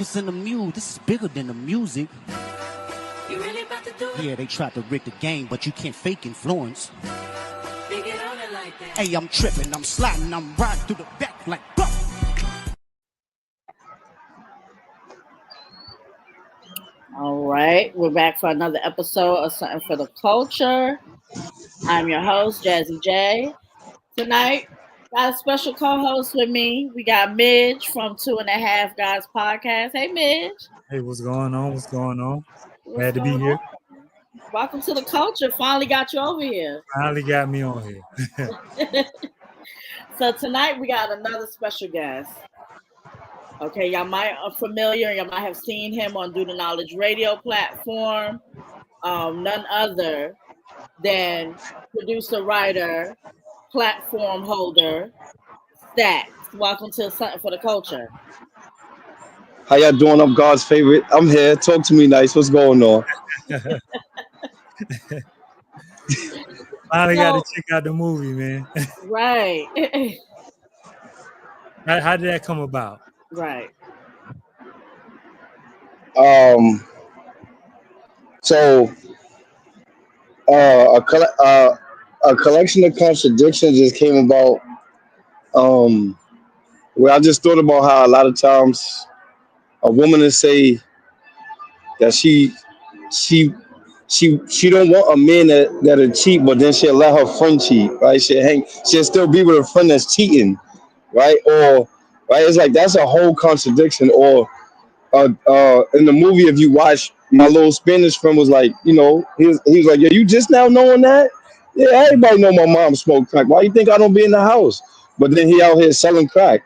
Circus and the mule, this is bigger than the music. You really about to do it? Yeah, they tried to rig the game, but you can't fake influence. They get on it like that. Hey, I'm tripping, I'm sliding, I'm riding through the back like buck. All right, we're back for another episode of Something for the Culture. I'm your host, Jazzy J. Tonight, got a special co-host with me. We got Midge from 2.5 Guys Podcast. Hey, Midge. Hey, what's going on? What's going on? What's Glad to be going here. on? Welcome to the culture. Finally got you over here. Finally got me on here. So tonight we got another special guest. Okay, y'all might are familiar. Y'all might have seen him on Do the Knowledge radio platform. None other than producer, writer, platform holder, Staxx. Welcome to Something for the Culture. How y'all doing? I'm God's favorite. I'm here. Talk to me nice. What's going on? Finally got to check out the movie, man. Right. How did that come about? Right. So a collection of contradictions just came about. Where I just thought about how a lot of times a woman will say that she don't want a man that'll cheat, but then she'll let her friend cheat, right? She'll still be with a friend that's cheating, right? Or right, it's like that's a whole contradiction. Or in the movie, if you watch, my little Spanish friend was like, he was like, yeah, you just now knowing that? Yeah, everybody know my mom smoked crack. Why you think I don't be in the house? But then he out here selling crack,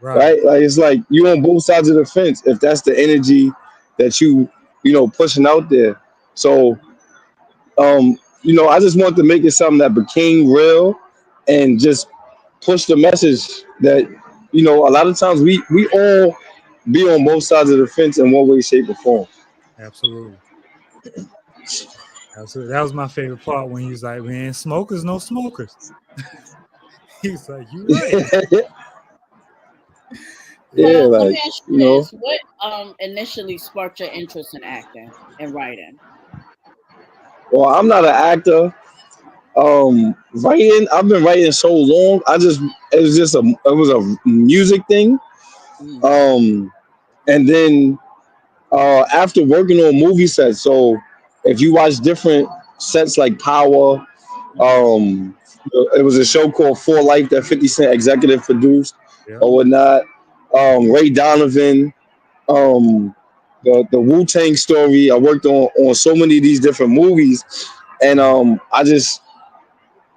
right? Like it's like you on both sides of the fence if that's the energy that you pushing out there. So, I just wanted to make it something that became real and just push the message that, a lot of times we all be on both sides of the fence in one way, shape, or form. Absolutely. That was my favorite part when he was like, man, smokers, no smokers. He's like, you right. Yeah, Let like, me ask you this. What initially sparked your interest in acting and writing? Well, I'm not an actor. Writing, I've been writing so long. It was a music thing. And then after working on movie sets, so if you watch different sets like Power, it was a show called For Life that 50 Cent executive produced or whatnot. Ray Donovan, the Wu-Tang Story. I worked on so many of these different movies, and I just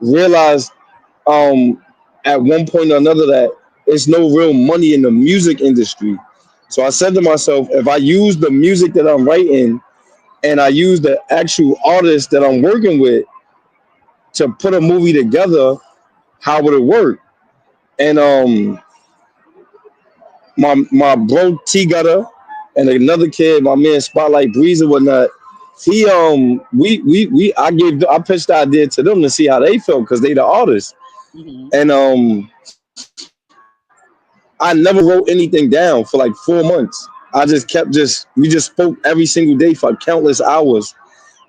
realized at one point or another that there's no real money in the music industry. So I said to myself, if I use the music that I'm writing and I use the actual artist that I'm working with to put a movie together, how would it work? And my bro T Gutta and another kid, my man Spotlight Breeze and whatnot, he I pitched the idea to them to see how they felt because they the artists. And I never wrote anything down for like 4 months. We just spoke every single day for countless hours.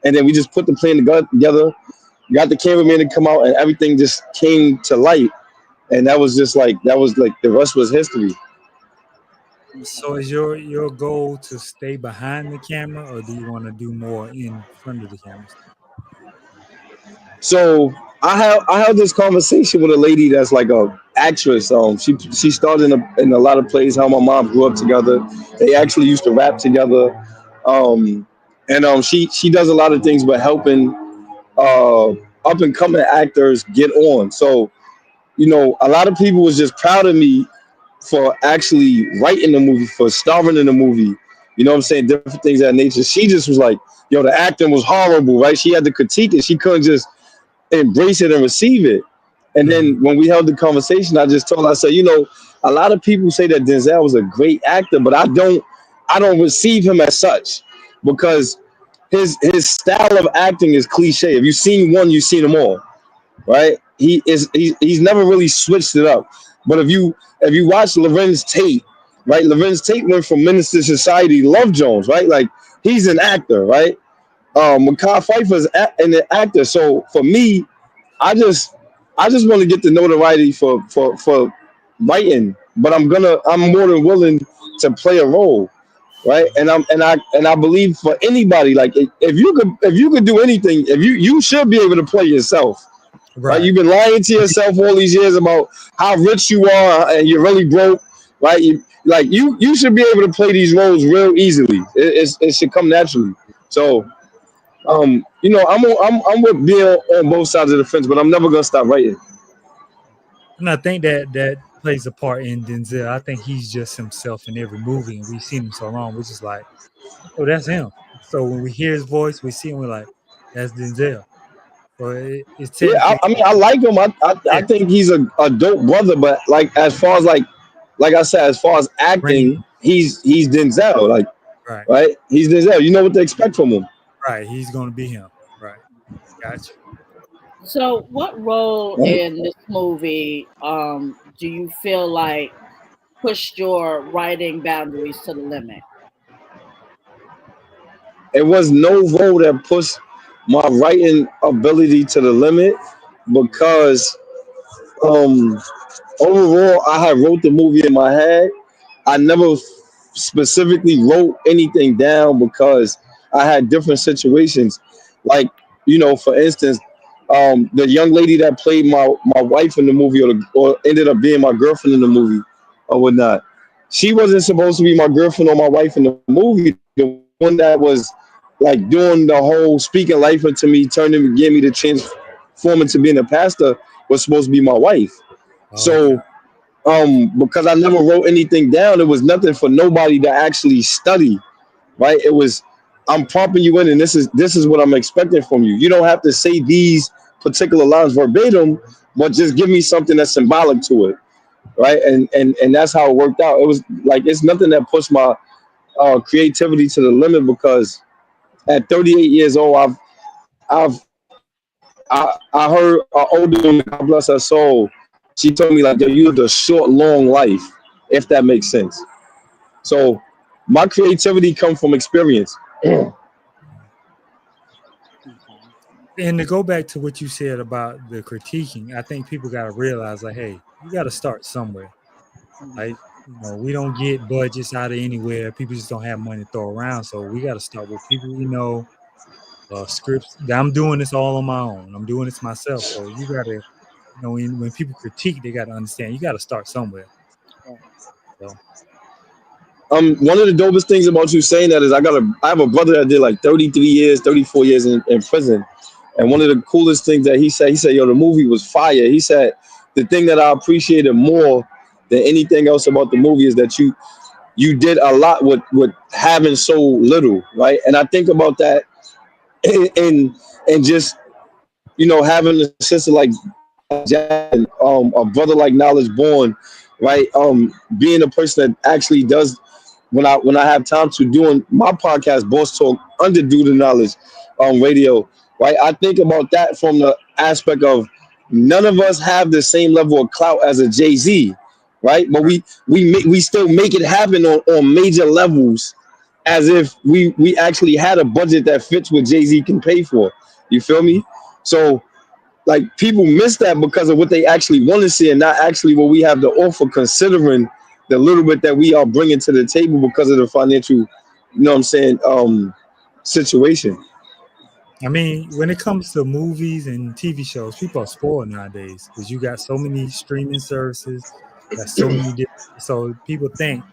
And then we just put the plan together, got the cameraman to come out, and everything just came to light. And that was like the rest was history. So is your goal to stay behind the camera, or do you want to do more in front of the camera? So I had this conversation with a lady that's like a actress. She started in a lot of plays. How my mom grew up together. They actually used to rap together. She does a lot of things, but helping up and coming actors get on. So a lot of people was just proud of me for actually writing the movie, for starring in the movie. You know what I'm saying? Different things of that nature. She just was like, yo, the acting was horrible, right? She had to critique it. She couldn't just embrace it and receive it. And then when we held the conversation, I just told her, I said, a lot of people say that Denzel was a great actor, but I don't receive him as such because his style of acting is cliche. If you've seen one, you've seen them all, right? He's never really switched it up. But if you watch Lorenz Tate, right? Lorenz Tate went from Menace to Society, Love Jones, right? Like he's an actor, right? Makai Pfeiffer's an actor. So for me, I just I just want to get the notoriety for writing, but I'm more than willing to play a role, right? And I believe for anybody, like if you could do anything, if you should be able to play yourself, right? Right. You've been lying to yourself all these years about how rich you are and you're really broke, right? You should be able to play these roles real easily. It should come naturally. So I'm with being on both sides of the fence, but I'm never gonna stop writing. And I think that plays a part in Denzel. I think he's just himself in every movie, and we've seen him so long. We're just like, oh, that's him. So when we hear his voice, we see him. We're like, that's Denzel. So it's Yeah, technically, I like him. I yeah, think he's a dope brother, but like as far as like I said, as far as range. acting, he's Denzel. Like Right, right, he's Denzel. You know what to expect from him. right. He's gonna be him. Right. Gotcha. So, what role Right? in this movie do you feel like pushed your writing boundaries to the limit? It was no role that pushed my writing ability to the limit because um overall I had wrote the movie in my head. I never specifically wrote anything down because I had different situations. Like, for instance, the young lady that played my wife in the movie or ended up being my girlfriend in the movie or whatnot, she wasn't supposed to be my girlfriend or my wife in the movie. The one that was like doing the whole speaking life into me, getting me to transform into being a pastor was supposed to be my wife. Okay. So because I never wrote anything down, it was nothing for nobody to actually study, right? It was I'm prompting you in, and this is what I'm expecting from you. You don't have to say these particular lines verbatim, but just give me something that's symbolic to it, right? And that's how it worked out. It was like it's nothing that pushed my creativity to the limit because at 38 years old, I heard an older woman, God bless her soul. She told me like, "Yo, you lived a short, long life," if that makes sense. So my creativity comes from experience. And to go back to what you said about the critiquing, I think people got to realize, like, hey, you got to start somewhere. Like, we don't get budgets out of anywhere. People just don't have money to throw around. So we got to start with people we know, scripts. I'm doing this all on my own. I'm doing this myself. So you got to, when people critique, they got to understand you got to start somewhere. So, One of the dopest things about you saying that is I have a brother that did like 33 years, 34 years in prison. And one of the coolest things that he said, yo, the movie was fire. He said, the thing that I appreciated more than anything else about the movie is that you did a lot with having so little, right? And I think about that and just having a sister like Jack, a brother like Knowledge Born, right? Being a person that actually does when I have time to doing my podcast, Boss Talk, under Do the Knowledge radio, right? I think about that from the aspect of none of us have the same level of clout as a Jay Z, right? But we still make it happen on major levels, as if we actually had a budget that fits what Jay Z can pay for. You feel me? So like people miss that because of what they actually want to see and not actually what we have to offer, considering the little bit that we are bringing to the table because of the financial, what I'm saying, situation. I mean, when it comes to movies and TV shows, people are spoiled nowadays because you got so many streaming services, got so many different. So people think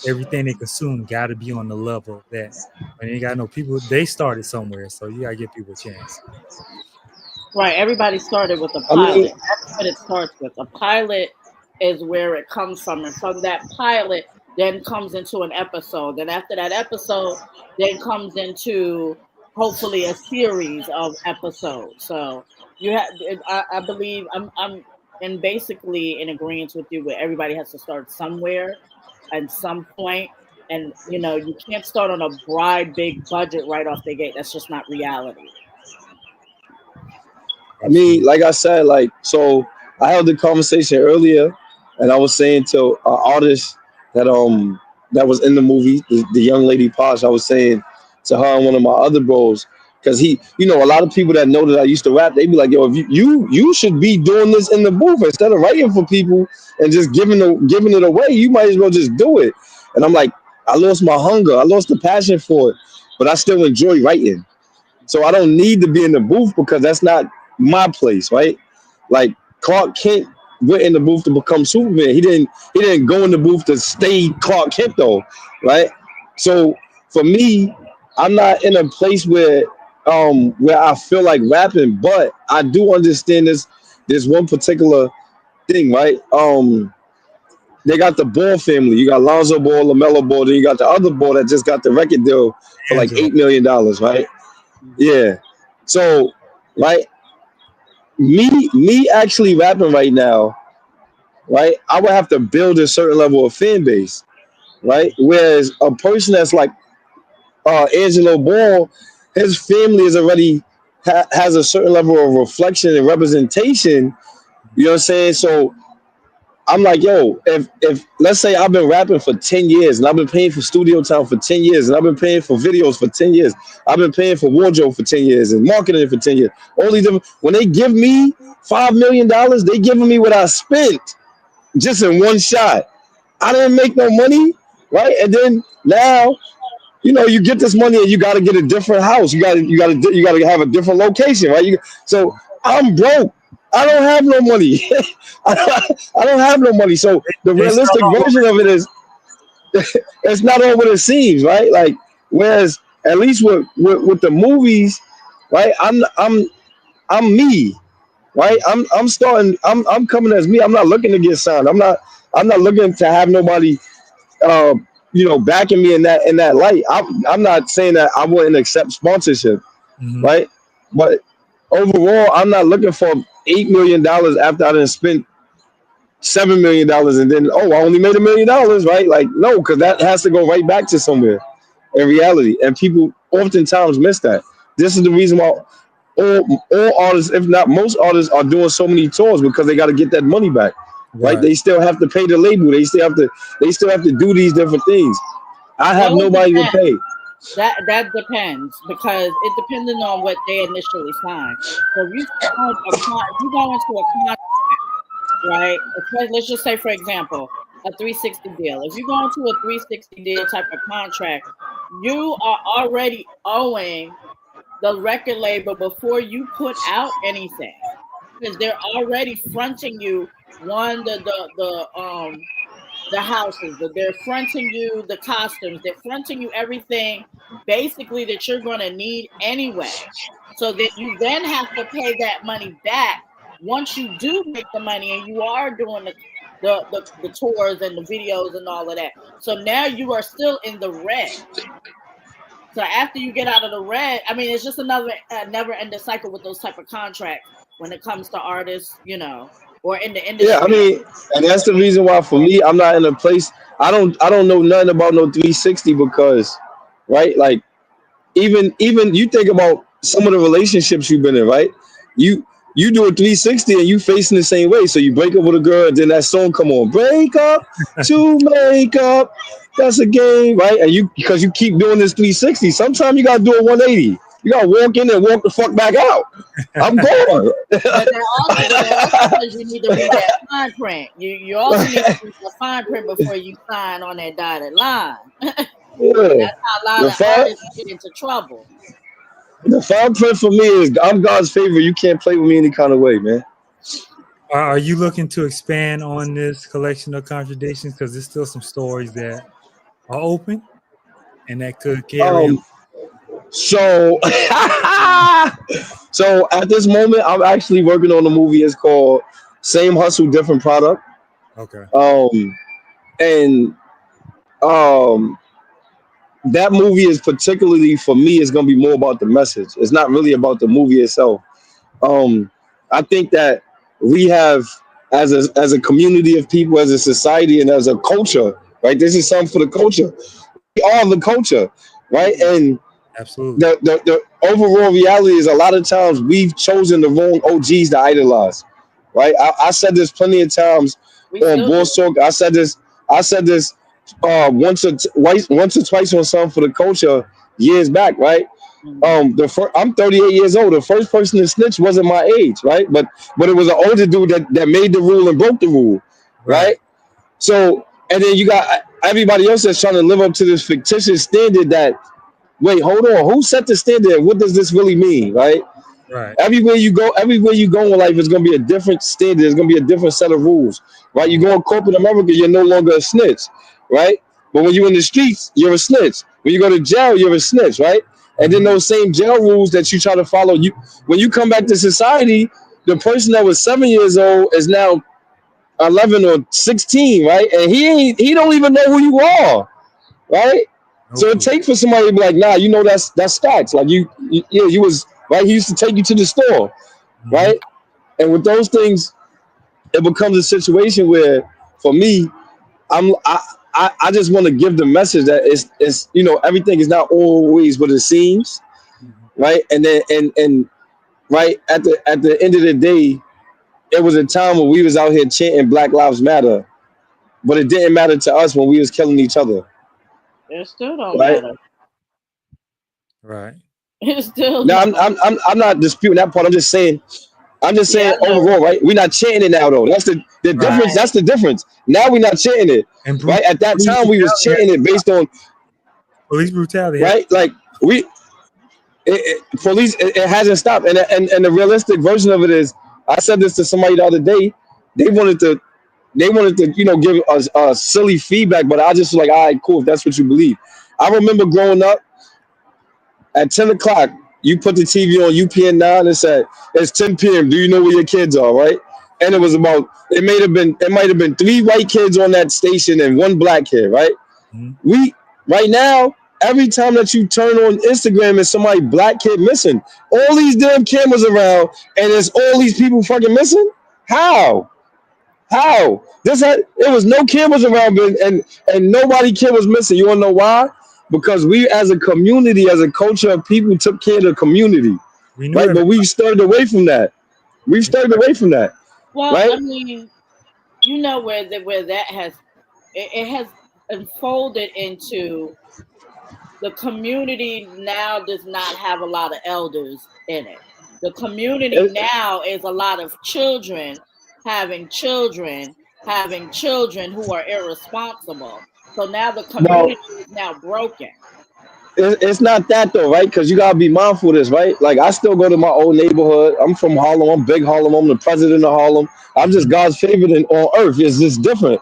everything they consume got to be on the level that. And you got to know people. They started somewhere, so you got to give people a chance. Right. Everybody started with a I mean, pilot. That's what it starts with. A pilot is where it comes from. And from that pilot, then comes into an episode. And after that episode, then comes into hopefully a series of episodes. So you have, I believe, I'm in basically in agreement with you where everybody has to start somewhere at some point. And, you can't start on a broad, big budget right off the gate. That's just not reality. Absolutely. like I said, like so I held the conversation earlier, and I was saying to an artist that that was in the movie, the young lady Posh, I was saying to her and one of my other bros, because a lot of people that know that I used to rap, they be like, yo, if you should be doing this in the booth instead of writing for people and just giving it away. You might as well just do it. And I'm like, I lost my hunger, I lost the passion for it, but I still enjoy writing. So I don't need to be in the booth because that's not my place, right? Like Clark Kent went in the booth to become Superman. He didn't go in the booth to stay Clark Kent though, right? So for me, I'm not in a place where I feel like rapping, but I do understand this one particular thing, right? They got the Ball family. You got Lonzo Ball, LaMelo Ball, then you got the other Ball that just got the record deal for like Angelo. $8 million, right? Yeah. So, right, me actually rapping right now, right? I would have to build a certain level of fan base, right? Whereas a person that's like Angelo Ball, his family is already has a certain level of reflection and representation. You know what I'm saying? So I'm like, yo, if let's say I've been rapping for 10 years and I've been paying for studio time for 10 years and I've been paying for videos for 10 years, I've been paying for wardrobe for 10 years and marketing for 10 years. Only when they give me $5 million, they giving me what I spent just in one shot. I didn't make no money, right? And then now, you get this money and you got to get a different house. You got to have a different location, right? So I'm broke. I don't have no money. I don't have no money. So the They start realistic off version of it is it's not all what it seems, right? Like whereas at least with the movies, right? I'm me, right? I'm coming as me. I'm not looking to get signed. I'm not looking to have nobody uh, backing me in that light. I'm not saying that I wouldn't accept sponsorship, mhm. right? But overall, I'm not looking for $8 million after I done spent $7 million and then I only made $1 million, right? Like no, because that has to go right back to somewhere in reality, and people oftentimes miss that. This is the reason why all artists, if not most artists, are doing so many tours because they got to get that money back, right? Right. They still have to pay the label. They still have to do these different things. I have Well, it nobody to depends. pay. That depends because it depending on what they initially signed. So if you if you go into a contract, right? Let's just say, for example, a 360 deal. If you go into a 360 deal type of contract, you are already owing the record label before you put out anything because they're already fronting you the houses, that they're fronting you the costumes, they're fronting you everything basically that you're going to need anyway. So that you then have to pay that money back once you do make the money and you are doing the tours and the videos and all of that. So now you are still in the red. So after you get out of the red, I mean, it's just another never ending cycle with those type of contracts when it comes to artists, or in the Yeah, I industry. mean, and that's the reason why for me, I'm not in a place. I don't know nothing about no 360 because, right? Like even you think about some of the relationships you've been in, right? You you do a 360 and you facing the same way. So you break up with a girl, and then that song come on, break up to make up. That's a game, right? And because you keep doing this 360, sometimes you gotta do a 180. You gotta walk in and walk the fuck back out. I'm gone. But that also says you need to read that fine print. You also need to read the fine print before you sign on that dotted line. Yeah. That's how a lot The of fine, artists get into trouble. the fine print for me is I'm God's favorite. You can't play with me any kind of way, man. Are you looking to expand on this collection of contradictions? Because there's still some stories that are open and that could carry on. Um, so so at this moment, I'm actually working on a movie. It's called Same Hustle, Different Product. Okay. And um, that movie is particularly for me. It's gonna be more about the message. It's not really about the movie itself. Um, I think that we have, as a community of people, as a society, and as a culture, right? This is something for the culture. We are the culture, right? And Absolutely. the overall reality is a lot of times we've chosen the wrong OGs to idolize, right? I said this plenty of times We on still do. Boss Talk. I said this once or twice on something for the culture years back, right? I'm 38 years old. The first person to snitch wasn't my age, right? But it was an older dude that made the rule and broke the rule, right? So and then you got everybody else that's trying to live up to this fictitious standard that wait, hold on, who set the standard? What does this really mean, right? Right. Everywhere you go in life is gonna be a different standard. There's gonna be a different set of rules, right? You go in corporate America, you're no longer a snitch, right? But when you're in the streets, you're a snitch. When you go to jail, you're a snitch, right? And then those same jail rules that you try to follow, when you come back to society, the person that was 7 years old is now 11 or 16, right? And he don't even know who you are, right? So it takes for somebody to be like, nah, you know that's Staxx. Like he was right. He used to take you to the store, right? And with those things, it becomes a situation where, for me, I just want to give the message that it's everything is not always what it seems, right? And then and right at the end of the day, it was a time when we was out here chanting Black Lives Matter, but it didn't matter to us when we was killing each other. It still don't Right? matter. Right. It still Now don't. I'm not disputing that part. I'm just saying overall, right? We're not chanting it now though. That's the difference. That's the difference. Now we're not chanting it. And right? At that time we was chanting it based on police brutality. Right? Like police it hasn't stopped. And the realistic version of it is, I said this to somebody the other day, they wanted to give us silly feedback, but I just was like, all right, cool, if that's what you believe. I remember growing up at 10 o'clock, you put the TV on UPN 9 and said, it's 10 p.m. Do you know where your kids are, right? And it was it might have been 3 white kids on that station and 1 black kid, right? Right now, every time that you turn on Instagram, there's somebody black kid missing. All these damn cameras around, and there's all these people fucking missing? How? It was no cameras around, and nobody kid was missing. You wanna know why? Because we, as a community, as a culture of people, took care of the community, right? But we've stirred away from that. Well, right? I mean, you know where that has unfolded into the community now does not have a lot of elders in it. The community now is a lot of children having children who are irresponsible. So now the community is now broken. It's not that though, right? Because you gotta be mindful of this, right? Like, I still go to my old neighborhood. I'm from Harlem. I'm big Harlem. I'm the president of Harlem. I'm just God's favorite on earth. It's just different.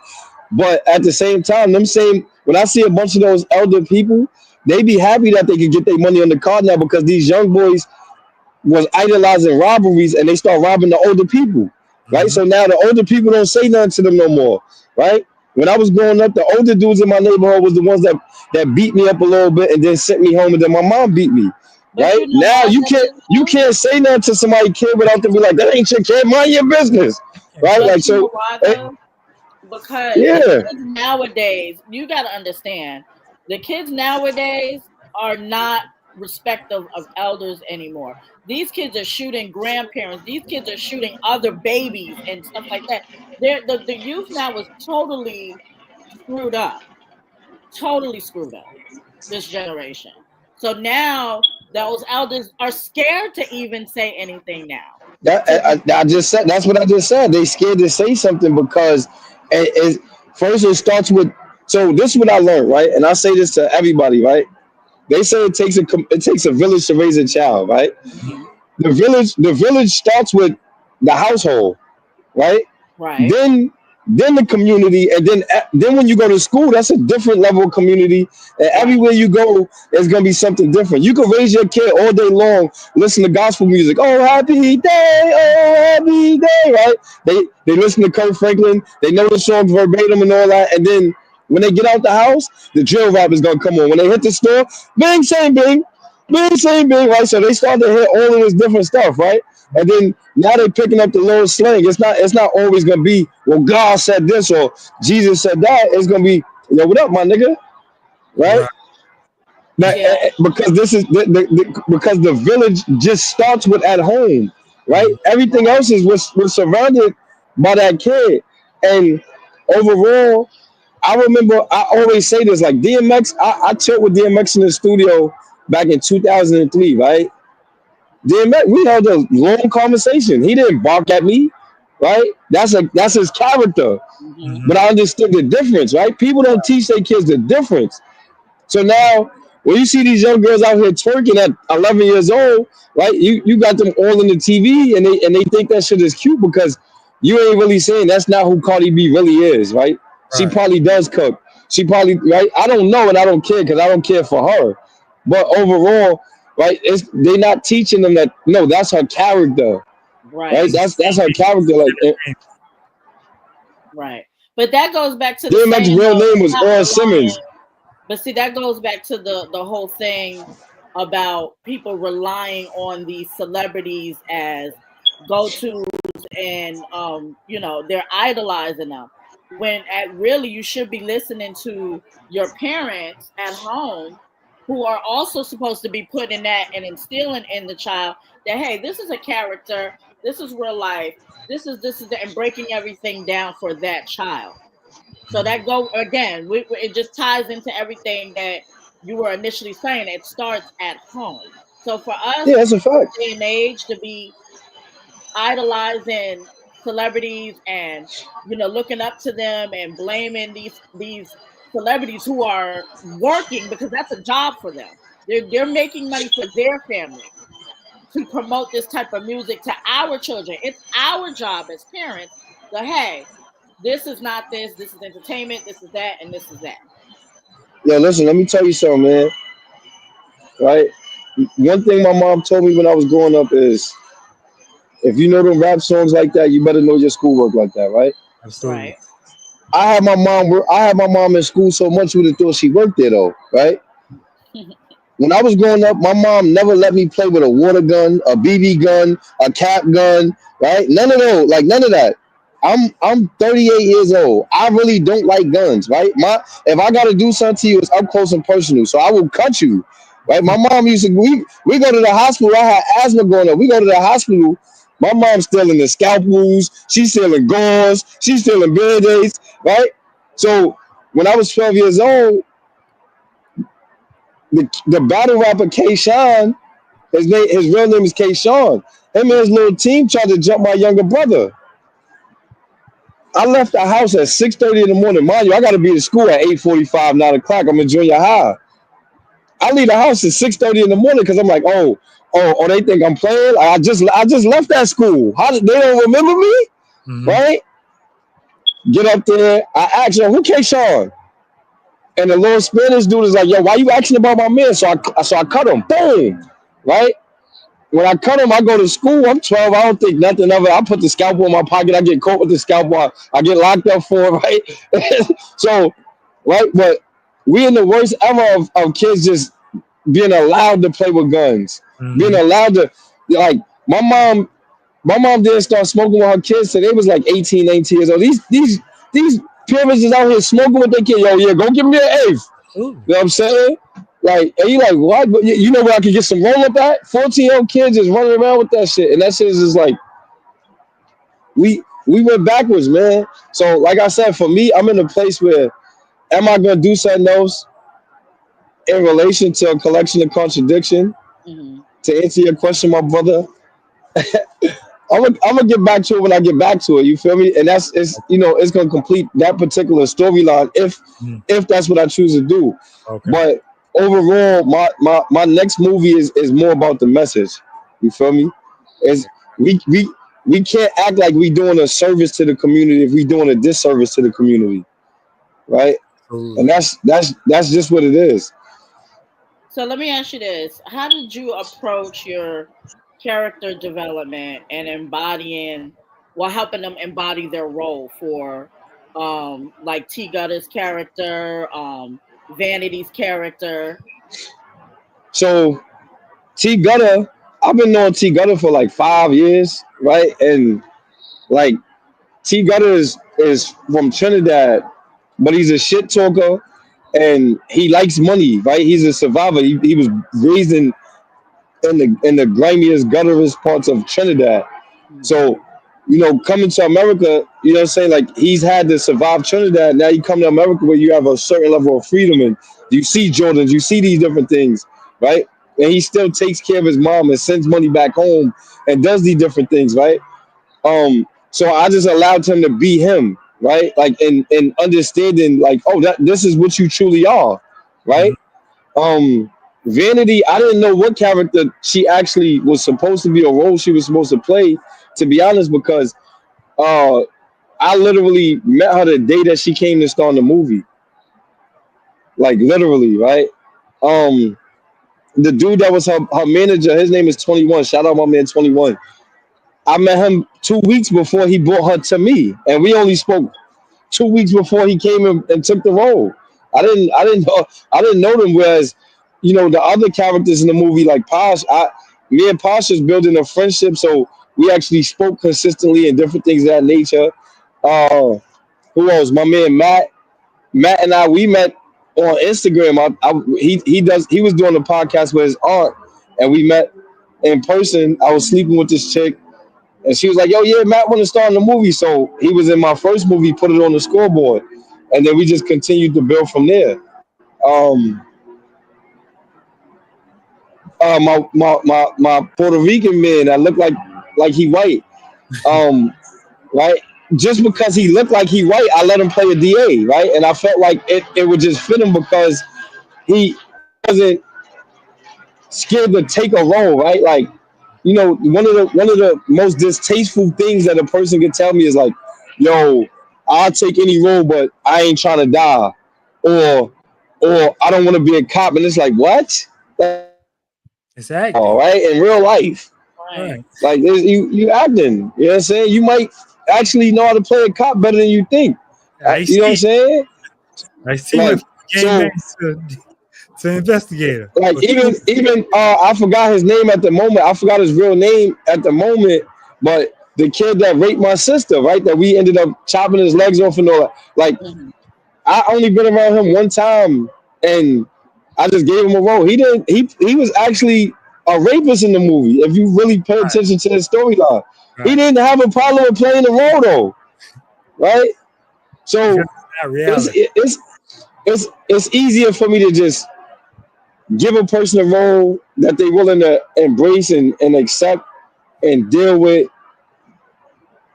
But at the same time, when I see a bunch of those elder people, they be happy that they can get their money on the card now, because these young boys was idolizing robberies and they start robbing the older people, right? So now the older people don't say nothing to them no more, right? When I was growing up, the older dudes in my neighborhood was the ones that beat me up a little bit and then sent me home, and then my mom beat me, right? Now you can't say nothing to somebody's kid without them be like, that ain't your kid, mind your business, right? But like, so because nowadays, you got to understand, the kids nowadays are not respective of elders anymore. These kids are shooting grandparents. These kids are shooting other babies and stuff like that. The youth now is totally screwed up. This generation. So now those elders are scared to even say anything now. I just said, that's what I just said. They scared to say something because first it starts with. So this is what I learned, right? And I say this to everybody, right? They say it takes a village to raise a child, right? The village starts with the household, right? Right. Then the community, and then when you go to school, that's a different level of community. And everywhere you go, there's gonna be something different. You can raise your kid all day long, listen to gospel music. Oh, happy day, right? They listen to Kirk Franklin. They know the songs verbatim and all that. And then when they get out the house, the drill rap is gonna come on. When they hit the store, bing, same bing, right? So they start to hit all of this different stuff, right? And then now they're picking up the little slang. It's not always gonna be, well, God said this or Jesus said that. It's gonna be, yo, what up, my nigga? Right? Because this is because the village just starts with at home, right? Everything else is was surrounded by that kid. And overall, I remember I always say this like DMX. I chilled with DMX in the studio back in 2003, right? DMX, we had a long conversation. He didn't bark at me, right? That's his character. Hmm. Hmm. But I understood the difference, right? People don't teach their kids the difference. So now, when you see these young girls out here twerking at 11 years old, right? You got them all in the TV, and they think that shit is cute because you ain't really saying that's not who Cardi B really is, right? She Right. probably does cook. She probably right. I don't know, and I don't care because I don't care for her. But overall, right? They not teaching them that no, that's her character, right? Right, That's her character. Like right. But that goes back to the DMX saying real though, name was stop Earl relying. Simmons. But see, that goes back to the whole thing about people relying on these celebrities as go-tos, and they're idolizing them. When at really you should be listening to your parents at home, who are also supposed to be putting that and instilling in the child that hey, this is a character, this is real life, and breaking everything down for that child. So that go again. It just ties into everything that you were initially saying. It starts at home. So for us Yeah, in that's a fact. this day and age to be idolizing celebrities and looking up to them and blaming these celebrities who are working because that's a job for them. They're making money for their family to promote this type of music to our children. It's our job as parents to hey, this is not this. This is entertainment. This is that, and this is that. Yo, listen, let me tell you something, man. Right? One thing my mom told me when I was growing up is if you know them rap songs like that, you better know your schoolwork like that, right? Absolutely. Right. I had my mom in school so much you would have thought she worked there though, right? When I was growing up, my mom never let me play with a water gun, a BB gun, a cap gun, right? None of those, like none of that. I'm 38 years old. I really don't like guns, right? If I gotta do something to you, it's up close and personal. So I will cut you. Right? My mom used to we go to the hospital. I had asthma growing up. We go to the hospital. My mom's stealing the scalpels, she's stealing gauze, she's stealing band-aids, right? So when I was 12 years old, the battle rapper K Sean, his real name is K Sean. Him and his little team tried to jump my younger brother. I left the house at 6:30 in the morning. Mind you, I gotta be at school at 8:45, 9 o'clock. I'm in junior high. I leave the house at 6:30 in the morning because I'm like, oh, they think I'm playing. Like, I just left that school. They don't remember me, Hmm. right? Get up there. I ask him, who K Sean? And the little Spanish dude is like, yo, why you asking about my man? So I cut him. Boom. Right? When I cut him, I go to school. I'm 12. I don't think nothing of it. I put the scalpel in my pocket. I get caught with the scalpel. I get locked up for it, right? So, right? But we in the worst ever of kids just being allowed to play with guns. Being Hmm. allowed to, like, my mom didn't start smoking with her kids till they was like 18, 19 years old. These parents is out here smoking with their kid. Yo, yeah, go give me an eighth. Absolutely. You know what I'm saying? Like, and you like, what? But you know where I could get some roll up at? 14-year-old kids just running around with that shit. And that shit is just like, we went backwards, man. So, like I said, for me, I'm in a place where am I gonna do something else in relation to a collection of contradiction? Hmm. To answer your question, my brother, I'm gonna get back to it when I get back to it. You feel me? And it's gonna complete that particular storyline Mm. if that's what I choose to do. Okay. But overall, my next movie is more about the message. You feel me? Is we can't act like we doing a service to the community if we doing a disservice to the community, right? And Absolutely. that's just what it is. So let me ask you this: how did you approach your character development and helping them embody their role for, like T Gutta's character, Vanity's character? So T Gutta, I've been knowing T Gutta for like 5 years, right? And like T Gutta is from Trinidad, but he's a shit talker and he likes money, right? He's a survivor. He was raised in the grimiest, gutterest parts of Trinidad. Mhm. So coming to America, what I'm saying? Like he's had to survive Trinidad. Now you come to America where you have a certain level of freedom and you see Jordans, you see these different things, right? And he still takes care of his mom and sends money back home and does these different things, right? So I just allowed him to be him, right? Like and understanding like, oh, this is what you truly are, right? Mhm. Vanity, I didn't know what character she actually was supposed to be or role she was supposed to play, to be honest, because uh I literally met her the day that she came to star in the movie. Like literally, right? Um the dude that was her manager, his name is 21. Shout out my man 21. I met him 2 weeks before he brought her to me. And we only spoke 2 weeks before he came and took the role. I didn't know them. Whereas, the other characters in the movie, like Posh, me and Posh was building a friendship, so we actually spoke consistently and different things of that nature. Uh, who else? My man Matt and I, we met on Instagram. He was doing a podcast with his aunt, and we met in person. I was sleeping with this chick, and she was like, "Yo, yeah, Matt want to star in the movie." So he was in my first movie, put it on the scoreboard, and then we just continued to build from there. Um, my Puerto Rican man that looked like he white, um, right? Just because he looked like he white, I let him play a DA, right? And I felt like it would just fit him because he wasn't scared to take a role, right? Like, one of the most distasteful things that a person can tell me is like, "Yo, I'll take any role, but I ain't trying to die," or "I don't want to be a cop." And it's like, what? That's It's all acting. right in real life. Right. Right. Like you acting. You know what I'm saying? You might actually know how to play a cop better than you think. I You know what I'm see. saying? I see. Like Went from gangbang so. to investigator. Like Or even I forgot his name at the moment. I forgot his real name at the moment. But the kid that raped my sister, right? That we ended up chopping his legs off and all that. Like Mhm. I only been around him one time, and I just gave him a role. He didn't. He was actually a rapist in the movie. If you really pay right, attention to his storyline, he right. didn't have a problem with playing the role though, right? Because So it's not it's reality. it's it's easier for me to just give a person a role that they're willing to embrace and accept and deal with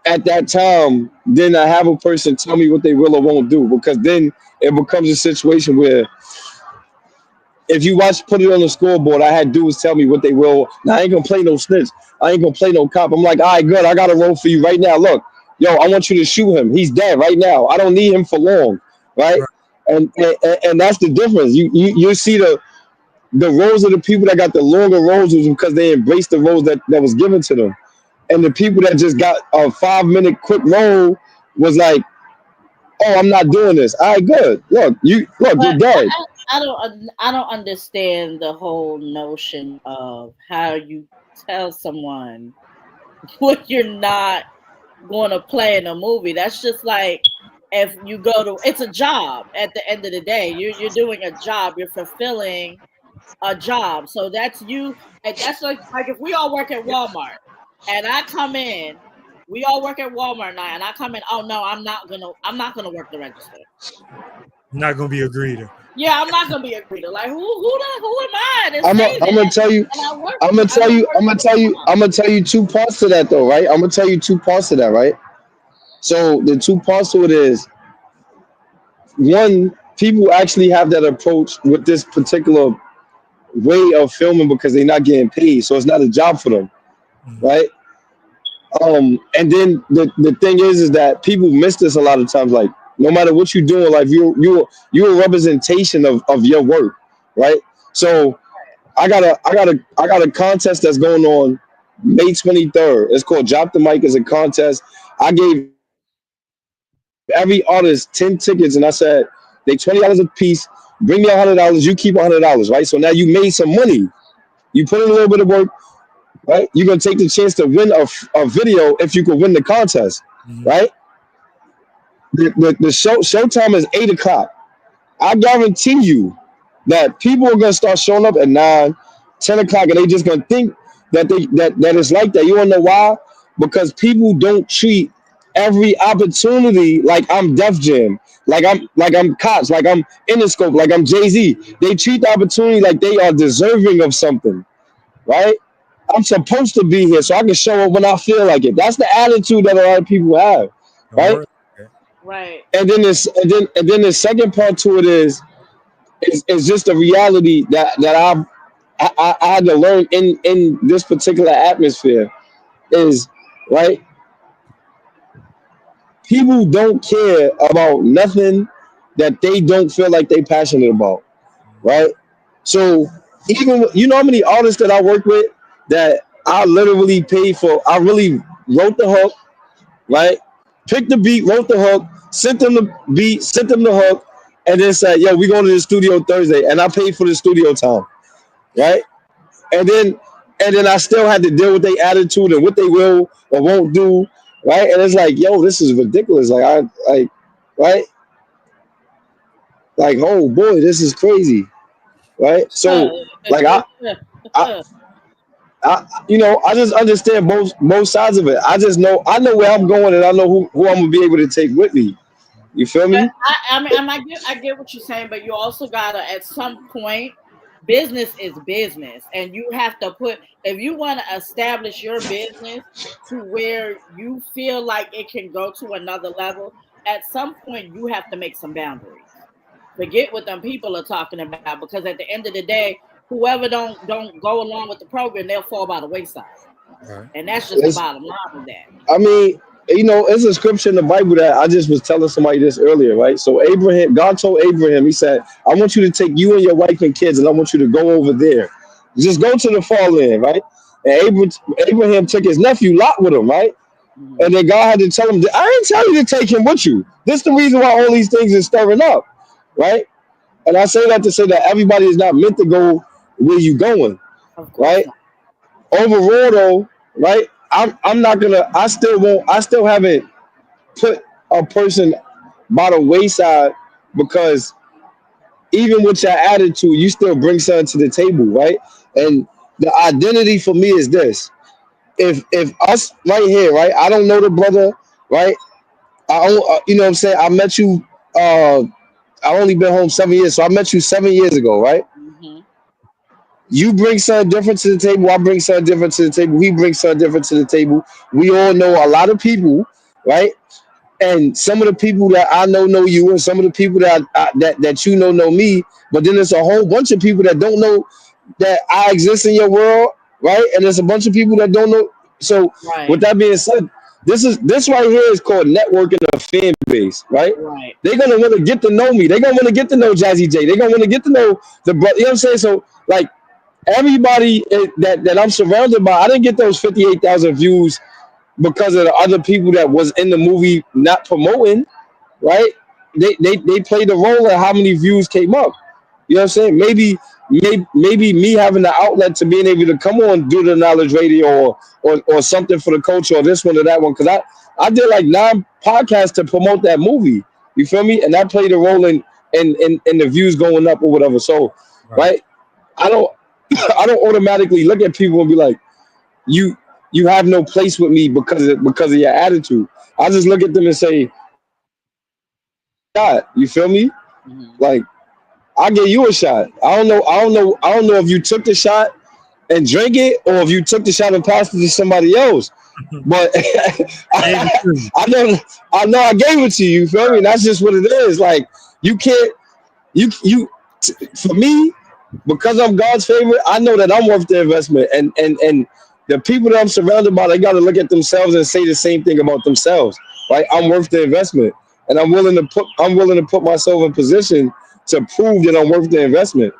at that time than I have a person tell me what they will or won't do. Because then it becomes a situation where if you watch Put It on the Scoreboard, I had dudes tell me what they will. Now I ain't gonna play no snitch. I ain't gonna play no cop. I'm like, all right, good. I got a role for you right now. Look, yo, I want you to shoot him. He's dead right now. I don't need him for long, right? Right. And that's the difference. You see the roles of the people that got the longer roles was because they embraced the roles that was given to them. And the people that just got a 5 minute quick role was like, oh, I'm not doing this. All right, good. Look, you're But dead. I don't understand the whole notion of how you tell someone what you're not going to play in a movie. That's just like if you go to it's a job at the end of the day. You're doing a job. You're fulfilling a job. So that's you. And that's like if we all work at Walmart and I come in, we all work at Walmart now, and I come in. Oh no, I'm not gonna work the register. I'm not gonna be a greeter. Yeah, I'm not gonna be a greeter. Like who am I to I'm say gonna that? tell you. And I work. I'm gonna I tell don't you. work I'm gonna for tell you. I'm gonna tell you two parts to that though, right? I'm gonna tell you two parts to that, right? So the two parts to it is one, people actually have that approach with this particular way of filming because they're not getting paid, so it's not a job for them, Mhm. right? And then the thing is that people miss this a lot of times. Like no matter what you do in life, you're a representation of your work, right? So I got a contest that's going on May 23rd. It's called Drop the Mic as a contest. I gave every artist 10 tickets and I said they $20 a piece. Bring me $100. You keep $100, right? So now you made some money. You put in a little bit of work, right? You're gonna take the chance to win a video if you could win the contest, Mhm. right? The showtime is 8 o'clock. I guarantee you that people are gonna start showing up at 9, 10 o'clock, and they just gonna think that it's like that. You wanna know why? because people don't treat every opportunity like I'm Def Jam, like I'm Cops, like I'm Interscope, like I'm Jay-Z. They treat the opportunity like they are deserving of something, right? I'm supposed to be here so I can show up when I feel like it. That's the attitude that a lot of people have, Don't right? work. Okay. Right. And then the second part to it is just the reality that I had to learn in this particular atmosphere is right. People don't care about nothing that they don't feel like they passionate about, Mhm. right? So even you know how many artists that I work with that I literally paid for. I really wrote the hook, right? Picked the beat, wrote the hook, sent them the beat, sent them the hook, and then said, "Yo, we going to the studio Thursday," and I paid for the studio time, right? And then I still had to deal with their attitude and what they will or won't do, right? And it's like, yo, this is ridiculous. Like right, like, oh boy, this is crazy, right? So, like, I, I just understand both sides of it. I know where I'm going, and I know who I'm gonna be able to take with me. You feel But me? I get what you're saying, but you also gotta at some point, business is business, and you have to put if you want to establish your business to where you feel like it can go to another level. At some point, you have to make some boundaries. Forget what them people are talking about, because at the end of the day, whoever don't go along with the program, they'll fall by the wayside, Right. and that's just the It's, bottom line of that. I mean, it's a scripture in the Bible that I just was telling somebody this earlier, right? So God told Abraham, he said, I want you to take you and your wife and kids, and I want you to go over there. Just go to the far land, right? And Abraham took his nephew Lot with him, right? Mhm. And then God had to tell him, I didn't tell you to take him with you. This is the reason why all these things are stirring up, right? And I say that to say that everybody is not meant to go where you going, Of course right? not. Overall, though, right? I'm not gonna. I still won't. I still haven't put a person by the wayside because even with your attitude, you still bring something to the table, right? And the identity for me is this: if us right here, right? I don't know the brother, right? You know what I'm saying? I met you. I only been home 7 years, so I met you 7 years ago, right? Hmm. You bring something different to the table. I bring something different to the table. He brings something different to the table. We all know a lot of people, right? And some of the people that I know you, and some of the people that you know me. But then there's a whole bunch of people that don't know that I exist in your world, right? And there's a bunch of people that don't know. So with Right. that being said, this right here is called networking a fan base, right? Right. They're gonna want to get to know me. They're gonna want to get to know Jazzy J. They're gonna want to get to know the brother. You know what I'm saying? So like everybody that I'm surrounded by, I didn't get those 58,000 views because of the other people that was in the movie not promoting, right? They played the role of how many views came up. You know what I'm saying? Maybe me having the outlet to being able to come on do the knowledge radio or something for the culture or this one or that one, because I did like 9 podcasts to promote that movie. You feel me? And that played a role in the views going up or whatever. So Right. right, I don't I don't automatically look at people and be like, you you have no place with me because of your attitude. I just look at them and say, God, you feel me? Hmm. Like I gave you a shot. I don't know if you took the shot and drank it or if you took the shot and passed it to somebody else. But Gave it to you. I know I gave it to you. You feel me? That's just what it is. Like you can't you for me, because I'm God's favorite, I know that I'm worth the investment. And the people that I'm surrounded by, they got to look at themselves and say the same thing about themselves. Right? I'm worth the investment, and I'm willing to put myself in position to prove that I'm worth the investment.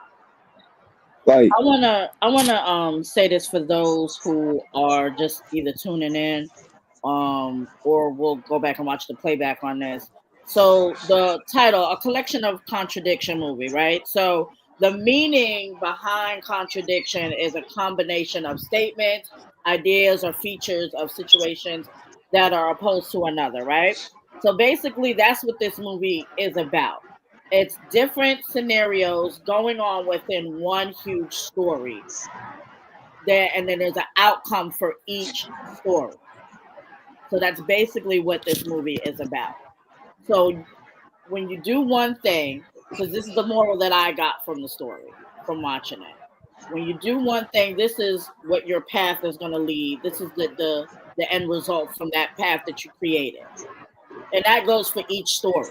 Like, I wanna say this for those who are just either tuning in, or will go back and watch the playback on this. So the title, a collection of contradiction movie, right? So the meaning behind contradiction is a combination of statements, ideas, or features of situations that are opposed to another, right? So basically, that's what this movie is about. It's different scenarios going on within one huge story. There, and then there's an outcome for each story. So that's basically what this movie is about. So when you do one thing, because this is the moral that I got from the story, from watching it. When you do one thing, this is what your path is going to lead. This is the end result from that path that you created. And that goes for each story.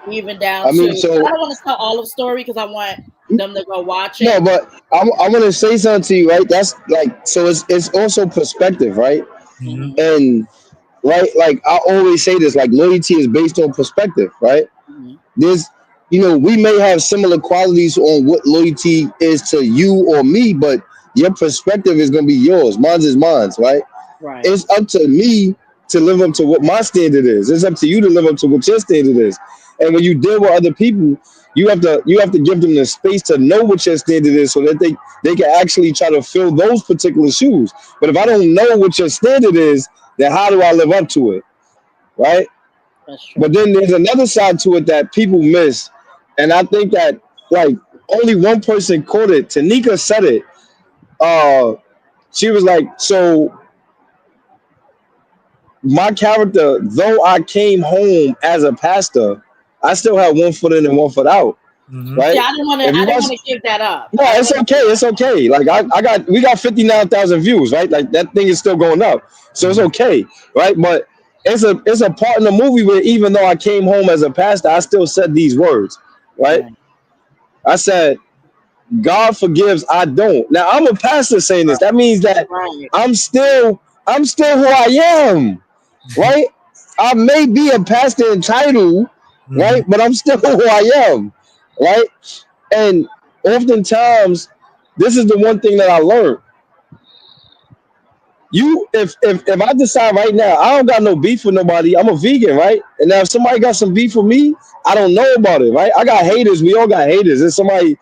Even down I mean, to, so I don't want to tell all of the story because I want them to go watch it. no, but I'm gonna say something to you, right? That's like, so it's also perspective, right? Mhm. And right, like I always say this, like loyalty is based on perspective, right? Mhm. There's, we may have similar qualities on what loyalty is to you or me, but your perspective is gonna be yours. Mine's is mine's, right? Right. It's up to me to live up to what my standard is. It's up to you to live up to what your standard is. And when you deal with other people, you have to give them the space to know what your standard is, so that they can actually try to fill those particular shoes. But if I don't know what your standard is, then how do I live up to it, right? That's true. But then there's another side to it that people miss, and I think that like only one person caught it. Tanika said it. She was like, so my character, though I came home as a pastor, I still had one foot in and one foot out, Mhm. right? Yeah, I didn't want If you watch, to give that up. no, it's okay, it's okay. Like we got 59,000 views, right? Like that thing is still going up, so it's okay, right? But it's a part in the movie where even though I came home as a pastor, I still said these words, right? Right. I said, God forgives, I don't. Now I'm a pastor saying this. That means that Right. I'm still who I am, right? I may be a pastor in title, right? Mhm. But I'm still who I am, right? And oftentimes, this is the one thing that I learned. If I decide right now, I don't got no beef with nobody. I'm a vegan, right? And now if somebody got some beef with me, I don't know about it, right? I got haters. We all got haters. There's somebody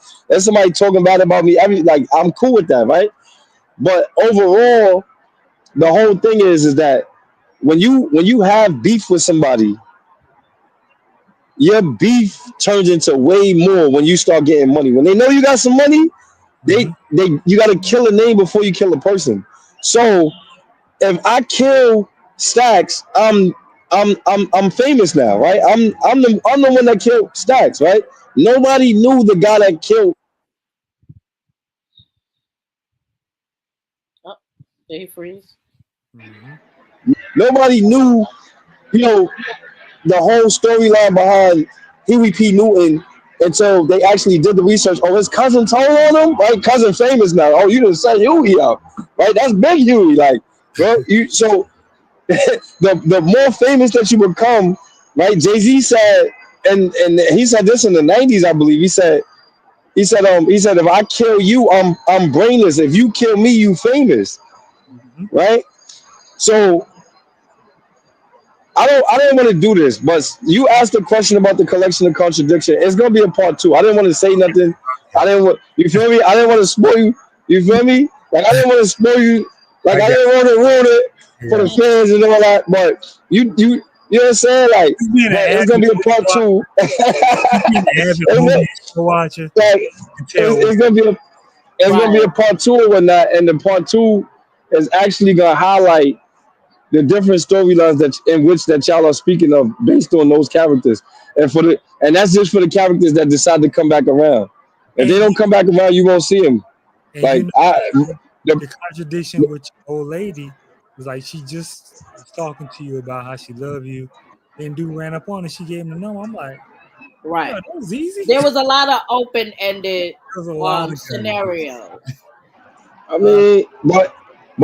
talking bad about me. Like I'm cool with that, right? But overall, the whole thing is that when you have beef with somebody, your beef turns into way more when you start getting money. When they know you got some money, they Mhm. they you got to kill a name before you kill a person. So if I kill Staxx, I'm famous now, right? I'm the one that killed Staxx, right? Nobody knew the guy that killed. Oh, did he freeze? Mhm. Nobody knew, you know, the whole storyline behind Huey P. Newton until they actually did the research. Oh, his cousin told on him, right? Cousin famous now. Oh, you done set Huey up, right? That's big Huey, like, bro. So the more famous that you become, right? Jay-Z said, and he said this in the 90s, I believe. He said if I kill you, I'm brainless. If you kill me, you famous, Mhm. right? So I don't want to do this, but you asked a question about the collection of contradiction. It's gonna be a part two. I didn't want to say nothing. I didn't want, you feel me? I didn't want to spoil you. You feel me? Like I didn't want to spoil you. Like I I got didn't want to ruin it for the yeah. fans and all that. But you know what I'm saying? Like, You being an but it's avid gonna be a movie part watcher, two. you being an avid movie watcher, Like you can tell it's gonna be a Right. part two or whatnot, and the part two is actually gonna highlight the different storylines that y'all are speaking of based on those characters, and that's just for the characters that decide to come back around. If they and don't come back around, you won't see them. and Like the, the contradiction with your old lady was like she just was talking to you about how she loved you. Then dude ran up on her, she gave him the number. I'm like, Right. yeah, that was easy. There was a lot of open-ended There was a lot of guns. scenarios. I mean, but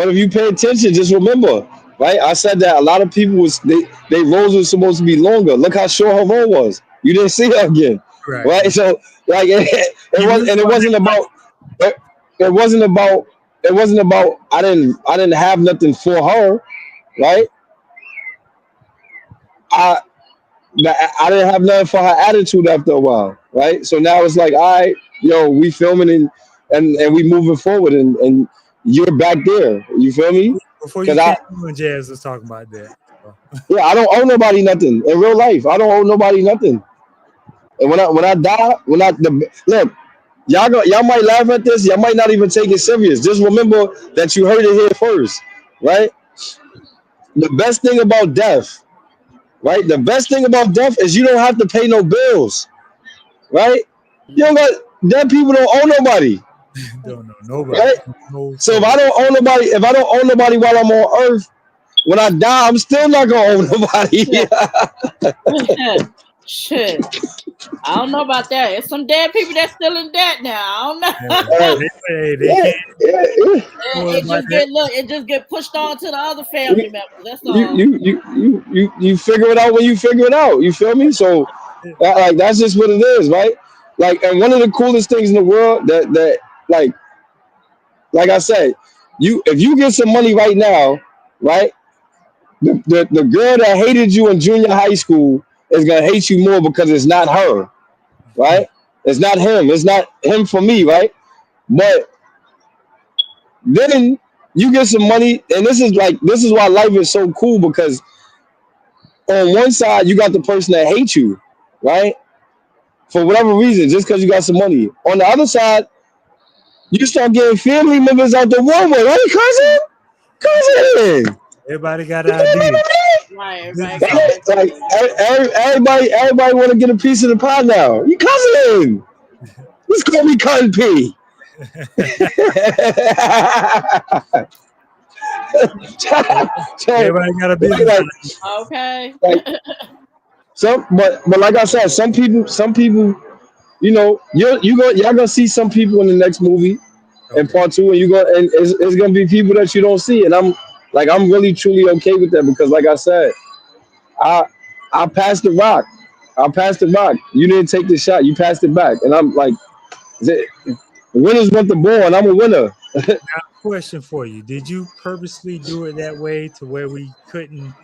if you pay attention, just remember, right? I said that a lot of people they roles were supposed to be longer. Look how short her role was. You didn't see her again, Right. right? So like it You was, really and thought it, it wasn't about it wasn't about I didn't have nothing for her, right? I I didn't have nothing for her attitude after a while, right? So now it's like, all right, we filming and we moving forward, and you're back there. You feel me? before you Because came on, Jazz was talking about that. So, yeah, I don't owe nobody nothing in real life. I don't owe nobody nothing. And when I die, look, y'all might laugh at this. Y'all might not even take it serious. Just remember that you heard it here first, right? the best thing about death, right? The best thing about death is you don't have to pay no bills, right? You don't got dead people don't owe nobody, Don't know nobody. right? No So if soul. I don't owe nobody, if I don't owe nobody while I'm on Earth, when I die, I'm still not gonna owe nobody. Shit. I don't know about that. It's some dead people that's still in debt now. I don't know. They Yeah, can't yeah, afford It my just debt. get pushed on to the other family yeah. members. That's You, all. you figure it out when you figure it out. You feel me? So like that's just what it is, right? Like, and one of the coolest things in the world that like I said, if you get some money right now, right? The girl that hated you in junior high school is gonna hate you more because it's not her, right? It's not him. It's not him for me, right? But then you get some money, and this is why life is so cool because on one side you got the person that hates you, right? For whatever reason, just because you got some money. On the other side, you start getting family members out the woodwork. Hey, cousin. Everybody got an idea. Right, This right. is how Like everybody want to get a piece of the pie now. You cousin. Just call me Cotton P. everybody got a business like, Okay. like but like I said, some people, you know, y'all gonna see some people in the next movie in okay. part two, and it's gonna be people that you don't see, and I'm really truly okay with that because, like I said, I I passed the rock. I passed the rock. You didn't take the shot. You passed it back, and I'm like, the winners want the ball, and I'm a winner. Question for you. Did you purposely do it that way to where we couldn't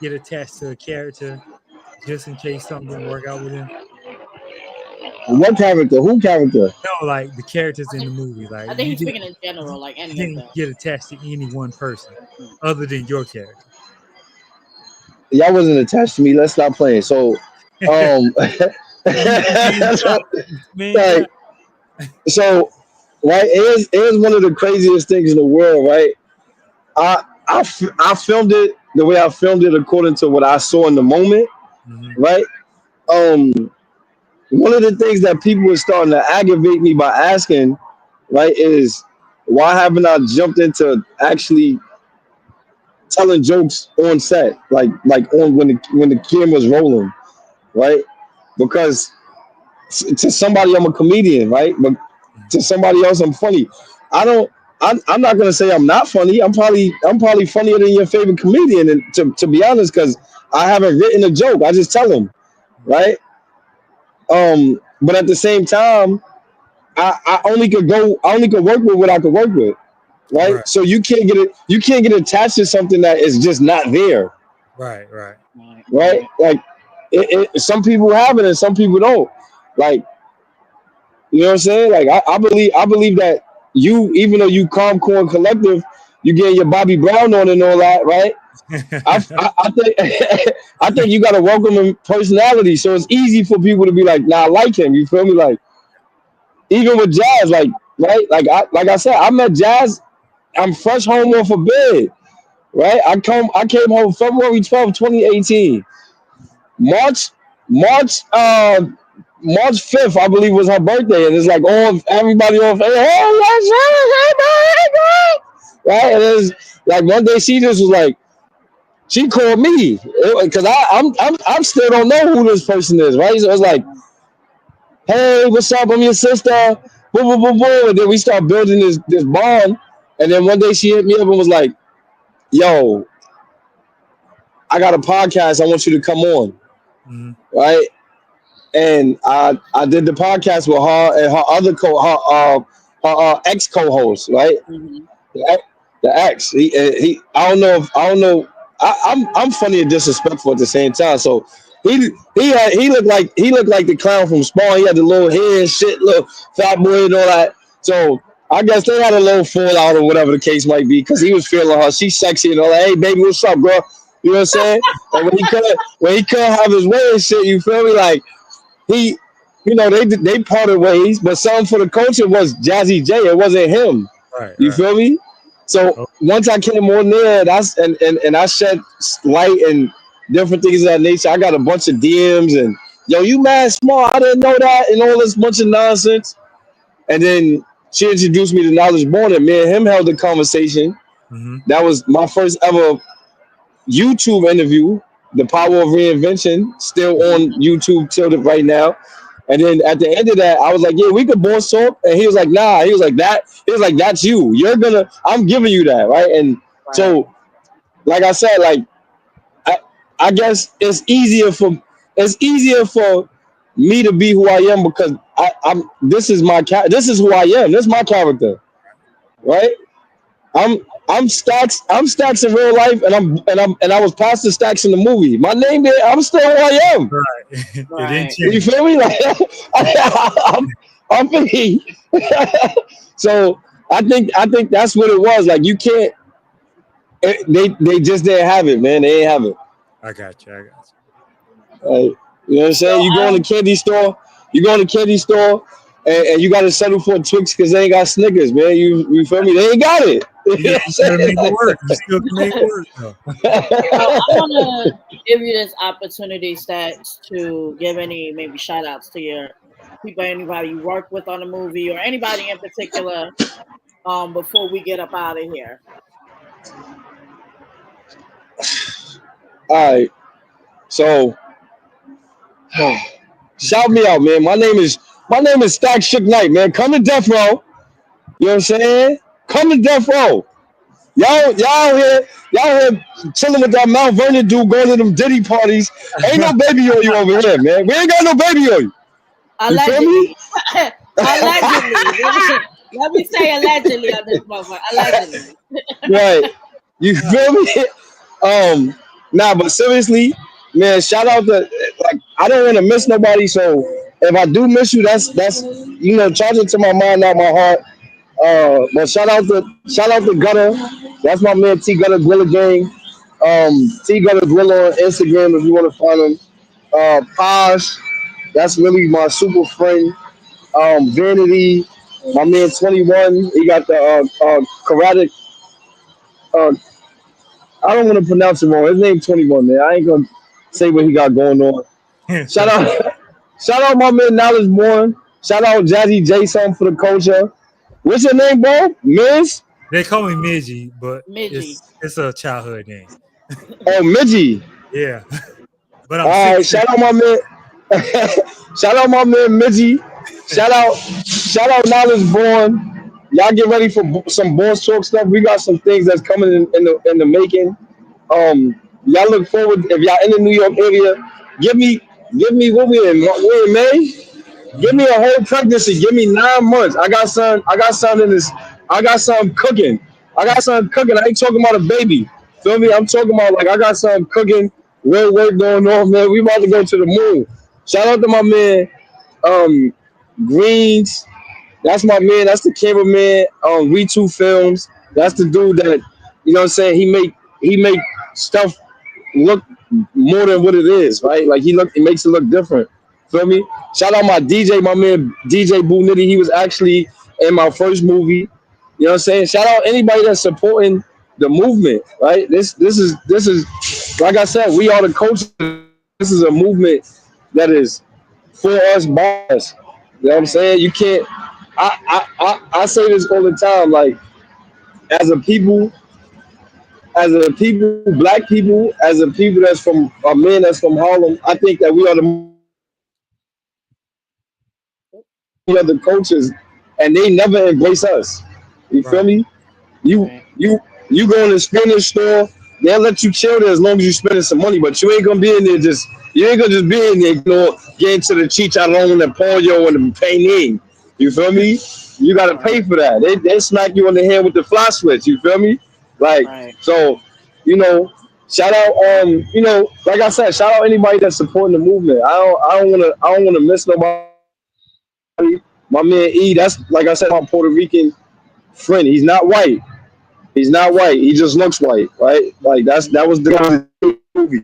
get attached to a character just in case something didn't work out with him? What character? Who character? No, like the characters in the movie. Like I think you he's speaking in general, like any of didn't them. get attached to any one person other than your character. Y'all wasn't attached to me. Let's stop playing. So, Man, so, man, like, so, right? Here's one of the craziest things in the world, right? I filmed it the way I filmed it according to what I saw in the moment, Mhm. right? Um, One of the things that people are starting to aggravate me by asking, right, is why haven't I jumped into actually telling jokes on set, like on when the camera's rolling, right? Because to somebody I'm a comedian, right? But to somebody else I'm funny. I don't. I'm not gonna say I'm not funny. I'm probably funnier than your favorite comedian, and to be honest, because I haven't written a joke. I just tell them, right? But at the same time, I only could work with what I could work with, right? Right, So you can't get attached to something that is just not there, right, right. Right, right? right. Like some people have it and some people don't. Like, you know what I'm saying? Like I believe that you, even though you calm core and collective, you getting your Bobby Brown on and all that, right? I think I think you got a welcoming personality, so it's easy for people to be like, nah, I like him. You feel me? Like even with Jazz, like right, like I said, I met Jazz. I'm fresh home off of bed, right? I came home February 12th, 2018. March March March 5th, I believe, was her birthday, and it's like all everybody on, hey, right? And it's like one day she just was like, she called me because I'm still don't know who this person is, right? So it's like, hey, what's up? I'm your sister. Boom, boom, boom, boom. And then we start building this bond. And then one day she hit me up and was like, yo, I got a podcast. I want you to come on. Mhm. Right. And I did the podcast with her and her other her ex co-host, right? Mm-hmm. The ex. He I don't know. I'm funny and disrespectful at the same time. So he looked like the clown from Spawn. He had the little hair and shit, little fat boy and all that. So I guess they had a little fallout or whatever the case might be, because he was feeling her. She's sexy and all that. Hey baby, what's up, girl? You know what I'm saying? And when he couldn't have his way and shit, you feel me? Like he, you know, they parted ways, but something for the culture was Jazzy J. It wasn't him. Right, You right. feel me? So Oh, once I came on there, and I shed light and different things of that nature. I got a bunch of DMs and yo, you mad smart? I didn't know that and all this bunch of nonsense. And then she introduced me to Knowledge Born, and me and him held a conversation. mm-hmm. That was my first ever YouTube interview. The Power of Reinvention, still on YouTube till right now. And then at the end of that, I was like, "Yeah, we could boss talk." And he was like, "Nah." He was like, "That." He was like, "That's you. You're gonna. I'm giving you that, right?" And Right. so, like I said, like I, I guess it's easier for me to be who I am because I'm. This is who I am. This is my character, right? I'm Staxx. I'm Staxx in real life, and I was Pastor Staxx in the movie. My name there. I'm still who I am. Right. It didn't Right. You change. feel me? Like I'm me. So I think that's what it was. Like you can't. They just didn't have it, man. They ain't have it. I got you. I got Like, you know what I'm So saying? You go in the candy store. You go in the candy store, and you got to settle for a Twix because they ain't got Snickers, man. You feel me? They ain't got it. You you. know Yeah, what you I'm gotta saying? make it work. You still can make it work though. So I want to give you this opportunity, Stacks, to give any maybe shout outs to your people, anybody you work with on the movie, or anybody in particular, before we get up out of here. All right. So shout me out, man. My name is Stack Shook Knight, man. Come to Death Row. You know what I'm saying? Come to Death Row. Y'all here chilling with that Mount Vernon dude going to them Diddy parties. Ain't no baby on you over here, man. We ain't got no baby on you. You feel me? Allegedly. Allegedly. Let me say allegedly on this motherfucker. Allegedly. Right. You feel me? Nah, but seriously, man, shout out to like I don't want to miss nobody. So if I do miss you, that's charge it to my mind, not my heart. But shout out to Gutter. That's my man T Gutta Gwilla Gang. T Gutta Gwilla on Instagram if you want to find him. Posh, that's really my super friend. Vanity, my man 21. He got the karate. Uh, I don't want to pronounce it wrong. His name 21, man. I ain't gonna say what he got going on. Shout out, shout out my man Knowledge Born. Shout out Jazzy Jason for the culture. What's your name, bro? Miz? They call me Midgie, but Midgie. it's a childhood name. Oh, Midgie. Yeah, but I'm All right, 6'6". shout out my man. Shout out my man Midgie. Shout out Knowledge Born. Y'all get ready for some Boss Talk stuff. We got some things that's coming in the making. Y'all look forward if y'all in the New York area. Give me what we in May. Give me a whole pregnancy. Give me 9 months. I got some in this. I got some cooking. I got some cooking. I ain't talking about a baby. Feel me? I'm talking about like I got some cooking. Real work going on, man. We about to go to the moon. Shout out to my man, Greens. That's my man. That's the cameraman on We Two Films. That's the dude that what I'm saying. He make stuff look more than what it is, right? Like he makes it look different. Feel me? Shout out my DJ, my man DJ Boo Nitty. He was actually in my first movie. You know what I'm saying? Shout out anybody that's supporting the movement, right? This is like I said, we are the coaches. This is a movement that is for us by us. You know what I'm Right. saying? You can't I say this all the time, like as a people, black people, as a people that's from a man that's from Harlem, I think that we are the coaches, and they never embrace us. You feel Right. me? You Right. you you go in the Spanish store, they'll let you chill there as long as you spending some money, but you ain't gonna be in there you ain't gonna just be in there, get into the chicharron and the pollo and the penne. You feel me? You gotta pay Right. for that. They smack you on the head with the fly switch. You feel me? Like Right. so, you know. Shout out, like I said, shout out anybody that's supporting the movement. I don't wanna miss nobody. My man E, that's like I said, my Puerto Rican friend. He's not white. He's not white. He just looks white, right? Like that was the movie.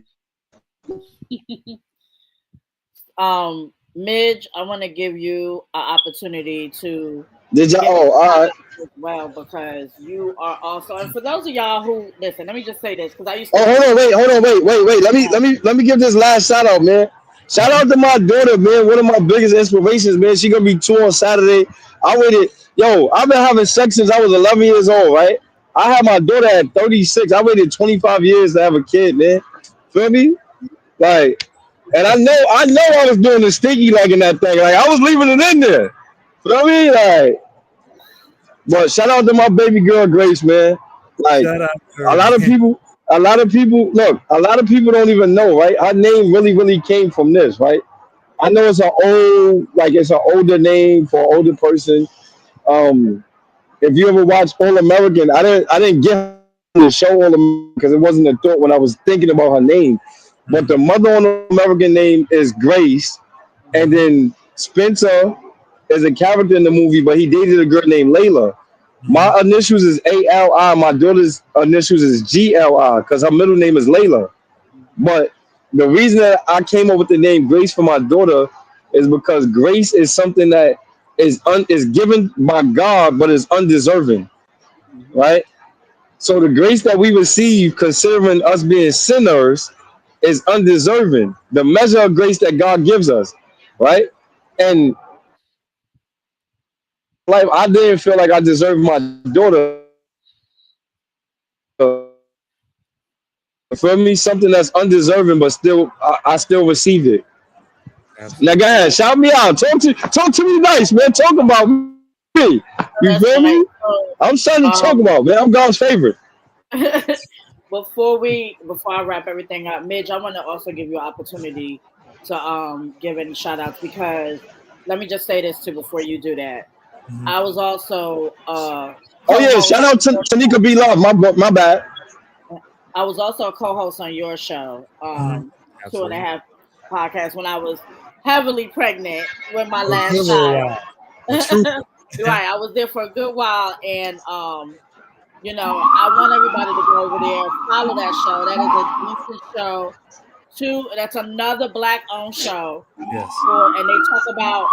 Midge, I want to give you an opportunity to Did y'all? give Oh, a all shout right. out as well because you are also, and for those of y'all who listen, let me just say this because I used Oh, to. hold on, wait. Let me give this last shout out, man. Shout out to my daughter, man. One of my biggest inspirations, man. She gonna be 2 on Saturday. I waited, yo. I've been having sex since I was 11 years old, right? I had my daughter at 36. I waited 25 years to have a kid, man. Feel me? Like, and I know I was doing the sticky like in that thing. Like I was leaving it in there. Feel me? Like, but shout out to my baby girl Grace, man. Like Shout out to a her, lot of man. people, look, a lot of people don't even know, right? Her name really came from this, right? I know it's an older name for an older person. Um, if you ever watch All American, I didn't get her the show All American because it wasn't a thought when I was thinking about her name. But the Mhm, mother on All American name is Grace, and mhm, then Spencer is a character in the movie, but he dated a girl named Layla. mhm. My initials is ALI. My daughter's initials is GLI because her middle name is Layla. But the reason that I came up with the name Grace for my daughter is because grace is something that is given by God, but is undeserving, Mhm. right? So the grace that we receive, considering us being sinners, is undeserving. The measure of grace that God gives us, right? And like I didn't feel like I deserved my daughter. For me, something that's undeserving, but still, I still received it. Now go Absolutely. ahead, shout me out. Talk to me nice, man. Talk about me. You feel That's me? right. I'm trying to So, talk about, man. I'm God's favorite. before I wrap everything up, Midge, I want to also give you an opportunity to give any shout outs because let me just say this too before you do that. Mhm, I was also Oh yeah, shout co-host out on to your Tanika B Love. My bad. I was also a co-host on your show, mhm. two and a Absolutely. half podcast when I was heavily pregnant with my For a last good little child. while. A trooper. Right, I was there for a good while, and I want everybody to go over there, follow that show. That is a decent show. Two, that's another black-owned show Yes. and they talk about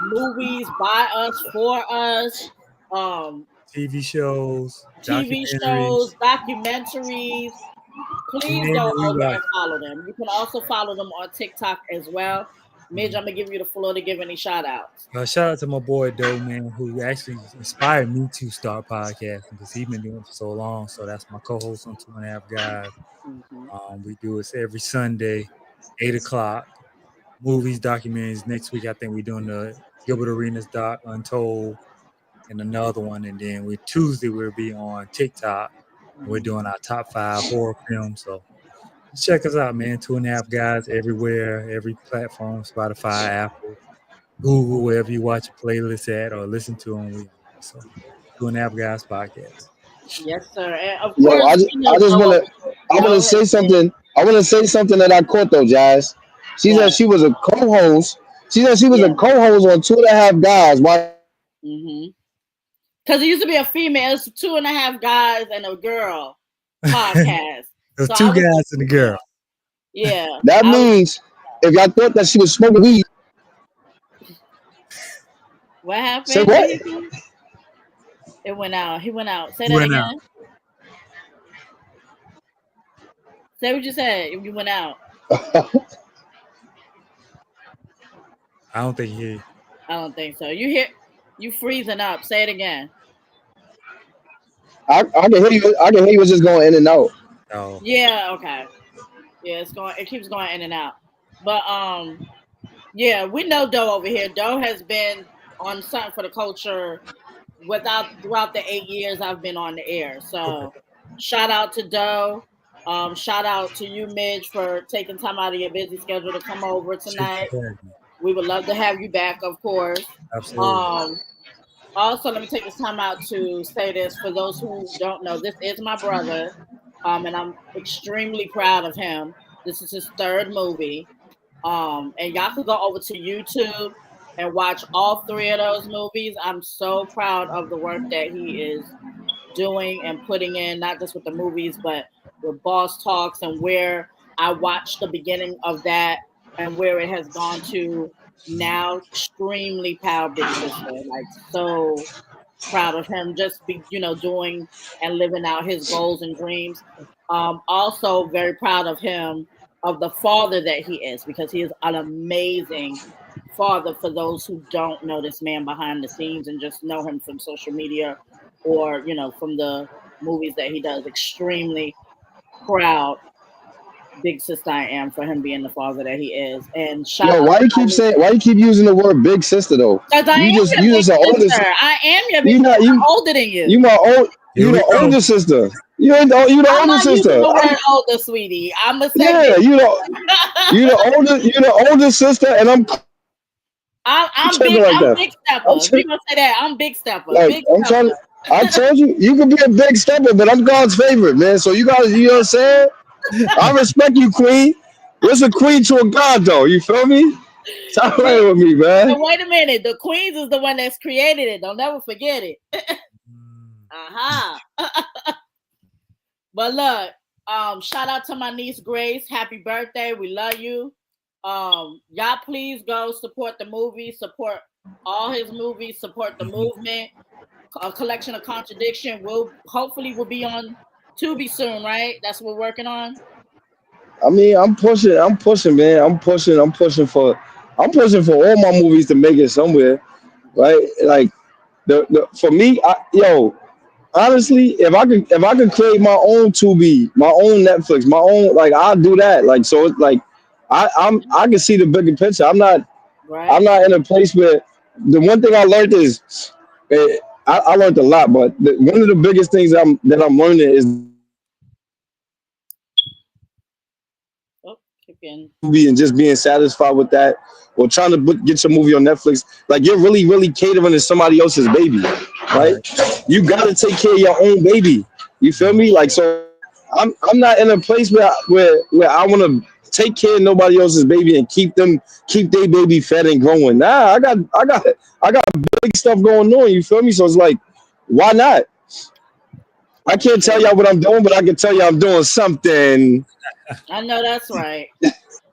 movies by us, for us, um, TV shows, TV documentaries, shows, documentaries. you Please name go it, we over watch and follow them. You can also follow them on TikTok as well. it. Midge, Mhm. I'm gonna give you the floor to give any shout outs. Shout out to my boy Doe, man, who actually inspired me to start podcasting because he's been doing it for so long. So that's my co-host on Two and a Half Guys. Mm-hmm. We do it every Sunday, 8 o'clock. Movies, documentaries. Next week, I think we're doing the Gilbert Arenas doc, Untold, and another one. And then Tuesday we'll be on TikTok. And we're doing our top 5 horror films. So check us out, man. Two and a Half Guys everywhere, every platform, Spotify, Apple, Google, wherever you watch a playlist at or listen to them. We so Two and a Half Guys podcast. Yes, sir. And of Yo, course, we know I just Doe wanna over here. I wanna Doe has say been something. I wanna say something that I caught though, Jazz. She said what? she was a co-host. She said she was a Yeah. co-host on Two and a Half Guys. Why? Mm-hmm. Because it used to be a female. It's two and a half guys and a girl podcast. Those So I two was the guys and the girl. female. Yeah, That I was. means if y'all thought that she was smoking weed, What say happened, what? Tahiti? It went out. He went out. Say You that went out. again. Say what you said. You went out. I don't think he. I don't think so. You hear? You freezing up. Say it again. I can hear you. I can hear you. Was just going in and out. Oh, Yeah. Okay. Yeah. It's going. It keeps going in and out. But yeah, we know Doe over here. Doe has been on something for the culture without throughout the 8 years I've been on the air. okay. So shout out to Doe. Shout out to you, Midge, for taking time out of your busy schedule to come over Appreciate tonight. you having me. We would love to have you back, of course. Absolutely. Um, Also, let me take this time out to say this for those who don't know. This is my brother, and I'm extremely proud of him. This is his third movie, and y'all could go over to YouTube and watch all three of those movies. I'm so proud of the work that he is doing and putting in, not just with the movies, but with Boss Talks and where I watched the beginning of that and where it has gone to. now extremely proud big sister. Like so proud of him, just be doing and living out his goals and dreams. Also very proud of him, of the father that he is, because he is an amazing father for those who don't know this man behind the scenes and just know him from social media or from the movies that he does. Extremely proud big sister I am for him being the father that he is. And shout Yo, out why to you keep my saying? Why you keep using the word big sister though? because I am You just your you big just the oldest. sister. I am your You big not sister. I'm you older than you. you my old Here you we the go. older sister. You ain't the you the I'm older not using sister. the word older, sweetie. I'm gonna say Yeah, big. you the older sister, and I'm I'm talking big. like I'm that. big I'm stepper. t- We gonna say that. I'm big stepper. like Big I'm trying. stepper. I told you you could be a big stepper, but I'm God's favorite, man. So you guys, you know what I'm saying? I respect you, Queen. What's a queen to a god, though? You feel me? Stop playing with me, man. So wait a minute. The Queens is the one that's created it. Don't never forget it. But look, shout out to my niece Grace. Happy birthday. We love you. Y'all please go support the movie, support all his movies, support the movement. A collection of Contradiction will hopefully be on Tubi soon, right? That's what we're working on. I mean, I'm pushing, man. I'm pushing for all my movies to make it somewhere, right? Like the for me, honestly, if I could create my own Tubi, my own Netflix, my own, like I'll do that. Like so, it's like I can see the bigger picture. I'm Right. not in a place where the one thing I learned is I learned a lot, but one of the biggest things that I'm learning is Oh, kick in. movie and just being satisfied with that, or trying to get your movie on Netflix. Like you're really catering to somebody else's baby, right? Right. You gotta take care of your own baby. You feel me? Like so, I'm not in a place where I want to take care of nobody else's baby and keep their baby fed and growing. Nah, I got big stuff going on. You feel me? So it's like, why not? I can't tell y'all what I'm doing, but I can tell you I'm doing something. I know that's right.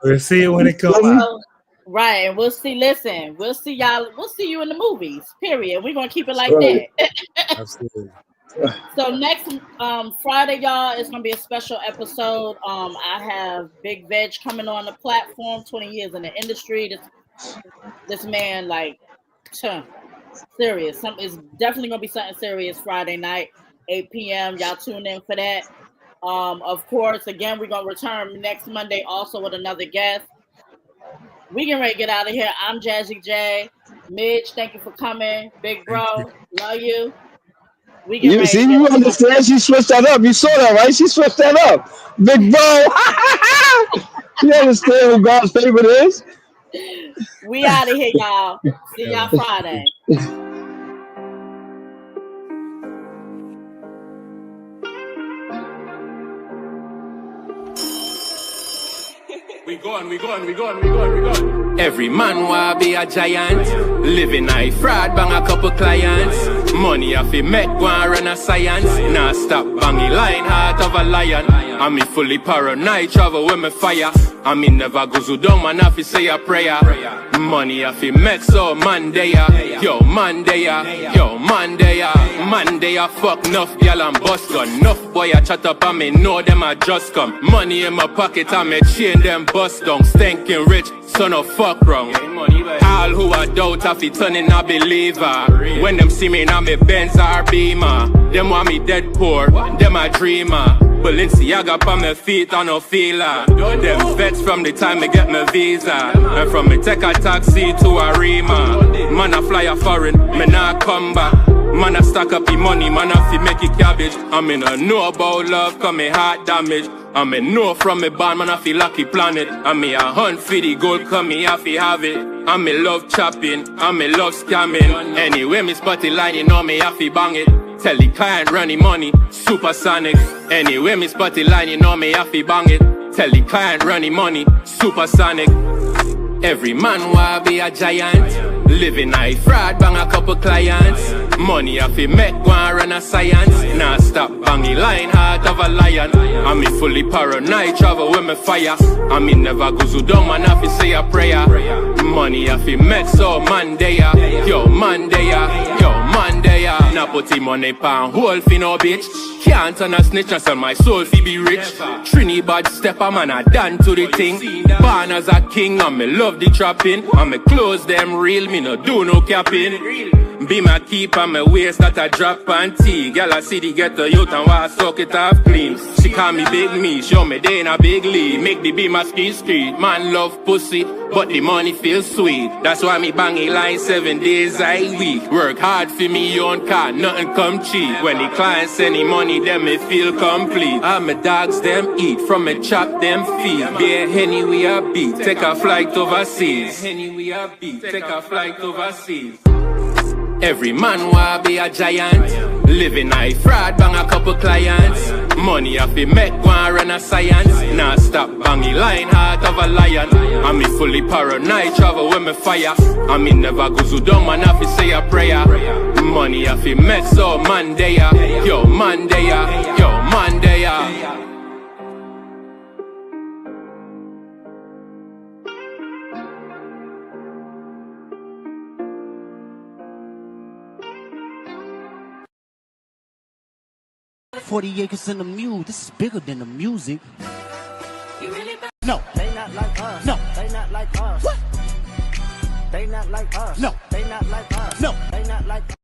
We'll see it when it comes Feel me? out. So, right, and we'll see. Listen, we'll see y'all. We'll see you in the movies. Period. We're gonna keep it like Right. that. Absolutely. So next Friday, y'all, is gonna be a special episode. I have Big Veg coming on the platform. 20 years in the industry. This man, like, serious. It's definitely gonna be something serious Friday night, 8 p.m. Y'all tune in for that. Of course, again, we're gonna return next Monday also with another guest. We getting ready to get out of here. I'm Jazzy J. Midge, thank you for coming. Big bro, love you. We getting You ready see, to you get understand? She switched that up. You saw that, right? She switched that up. Big bro. You understand who God's favorite is? we out of here, y'all. See y'all Friday. We gone. Every man wanna be a giant. Living high fraud, bang a couple clients. Money off he make, go and run a science. Nah stop bangy line, heart of a lion. I me fully paranoid, travel with me fire. I me never go so down, man off he say a prayer. Money off he make, so Monday, yo Monday, yo Monday, Monday, fuck enough girl and bust gun. Enough boy I chat up and me know them I just come. Money in my pocket and me chain them bust down. Stinking rich, son of fuck wrong. All who I doubt have it turning a believer. When them see me now me Benz or Beamer. Them want me dead poor, them a dreamer. Balenciaga on my feet, I no feeler. Them vets from the time me get my visa. And from me take a taxi to a Rima. Man I fly a foreign, me nah come back. Man I stack up the money, man I fi make it cabbage. I mean I know about love, cause me heart damage. I me know from me band, man I feel lucky planet. I me a hunt for the gold, come me have it. I me love chopping, I me love scamming. Anyway me spot the line, you know me have to bang it. Tell the client run the money, supersonic. Anyway me spot the line, you know me have to bang it. Tell the client run the money, supersonic. Every man wanna be a giant. Living high, fraud, bang a couple clients. Money I fi make, go and run a science. Nah stop, bangy line, heart of a lion. I'm me fully paranoid, travel with me fire. I me never go so dumb, man, I fi say a prayer. Money I fi make, so Monday, yo Monday, yo Monday. Now put him on a pan, hold fi no bitch. Can't turn a snitch and sell my soul fi be rich. Trinidad stepper, man, I done to the thing. Born as a king, and me love the trapping. And me clothes them real, me no do no capping. Be my keeper, my waist that I drop panty. Girl, I see the ghetto youth and why I suck it off clean. She call me Big Me, show me they in a big league. Make the be my ski street. Man love pussy, but the money feels sweet. That's why me bang a line 7 days a week. Work hard for me own car, nothing come cheap. When the clients send me money, then me feel complete. All my dogs them eat, from me chop them feed. Beer Henny we a beat, take a flight overseas. Henny we a beat, take a flight overseas. Every man wanna be a giant. Living high, fraud, bang a couple clients. Money I fi make, go and run a science. Nah stop, bangy line, heart of a lion. I'm me fully paranoid, travel with me fire. I me never go so dumb, man, I fi say a prayer. Money I fi make, so Monday, yo Monday, yo Monday. 40 acres in the mule. This is bigger than the music. You really about No. They not like us. No. They not like us. What? They not like us. No. They not like us. No. They not like